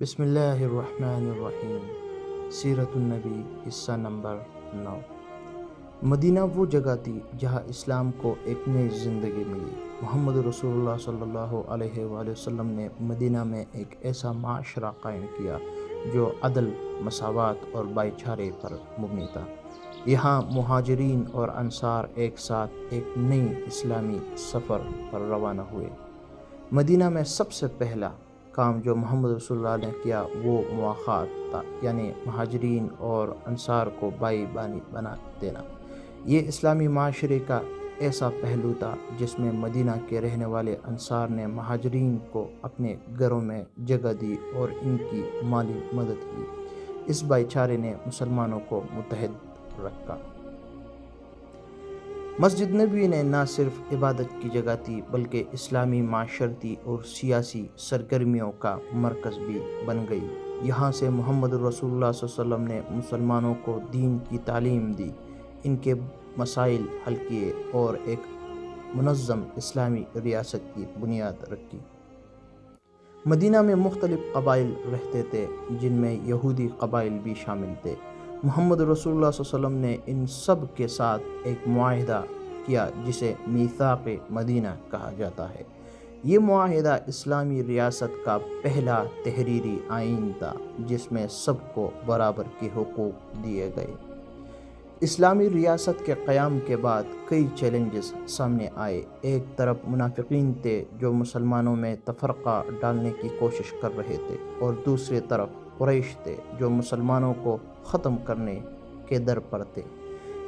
بسم اللہ الرحمن الرحیم۔ سیرت النبی حصہ نمبر 9۔ مدینہ وہ جگہ تھی جہاں اسلام کو ایک نئی زندگی ملی۔ محمد رسول اللہ صلی اللہ علیہ وآلہ وسلم نے مدینہ میں ایک ایسا معاشرہ قائم کیا جو عدل، مساوات اور بھائی چارے پر مبنی تھا۔ یہاں مہاجرین اور انصار ایک ساتھ ایک نئی اسلامی سفر پر روانہ ہوئے۔ مدینہ میں سب سے پہلا کام جو محمد رسول اللہ نے کیا وہ مواخات تھا، یعنی مہاجرین اور انصار کو بھائی بانی بنا دینا۔ یہ اسلامی معاشرے کا ایسا پہلو تھا جس میں مدینہ کے رہنے والے انصار نے مہاجرین کو اپنے گھروں میں جگہ دی اور ان کی مالی مدد کی۔ اس بھائی چارے نے مسلمانوں کو متحد رکھا۔ مسجد نبوی نے نہ صرف عبادت کی جگہ تھی بلکہ اسلامی معاشرتی اور سیاسی سرگرمیوں کا مرکز بھی بن گئی۔ یہاں سے محمد رسول اللہ صلی اللہ علیہ وسلم نے مسلمانوں کو دین کی تعلیم دی، ان کے مسائل حل کیے اور ایک منظم اسلامی ریاست کی بنیاد رکھی۔ مدینہ میں مختلف قبائل رہتے تھے جن میں یہودی قبائل بھی شامل تھے۔ محمد رسول اللہ صلی اللہ علیہ وسلم نے ان سب کے ساتھ ایک معاہدہ کیا جسے میثاق مدینہ کہا جاتا ہے۔ یہ معاہدہ اسلامی ریاست کا پہلا تحریری آئین تھا جس میں سب کو برابر کے حقوق دیے گئے۔ اسلامی ریاست کے قیام کے بعد کئی چیلنجز سامنے آئے۔ ایک طرف منافقین تھے جو مسلمانوں میں تفرقہ ڈالنے کی کوشش کر رہے تھے، اور دوسری طرف قریش تھے جو مسلمانوں کو ختم کرنے کے در پر تھے۔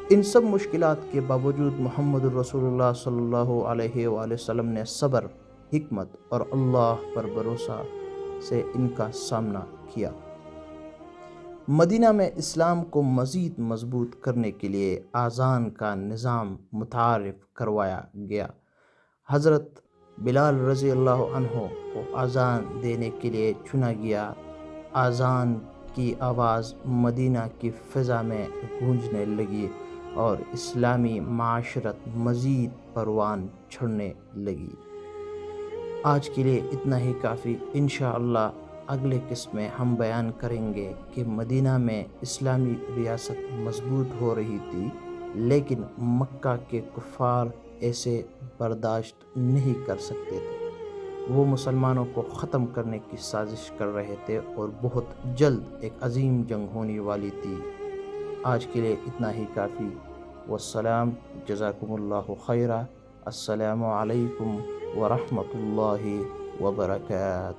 ان سب مشکلات کے باوجود محمد رسول اللہ صلی اللہ علیہ وآلہ وسلم نے صبر، حکمت اور اللہ پر بھروسہ سے ان کا سامنا کیا۔ مدینہ میں اسلام کو مزید مضبوط کرنے کے لیے اذان کا نظام متعارف کروایا گیا۔ حضرت بلال رضی اللہ عنہ کو اذان دینے کے لیے چنا گیا۔ اذان کی آواز مدینہ کی فضا میں گونجنے لگی اور اسلامی معاشرت مزید پروان چڑھنے لگی۔ آج کے لیے اتنا ہی کافی۔ انشاءاللہ اگلے قسط میں ہم بیان کریں گے کہ مدینہ میں اسلامی ریاست مضبوط ہو رہی تھی، لیکن مکہ کے کفار ایسے برداشت نہیں کر سکتے تھے۔ وہ مسلمانوں کو ختم کرنے کی سازش کر رہے تھے اور بہت جلد ایک عظیم جنگ ہونے والی تھی۔ آج کے لیے اتنا ہی کافی۔ والسلام، جزاکم اللہ خیرا۔ السلام علیکم ورحمۃ اللہ وبرکاتہ۔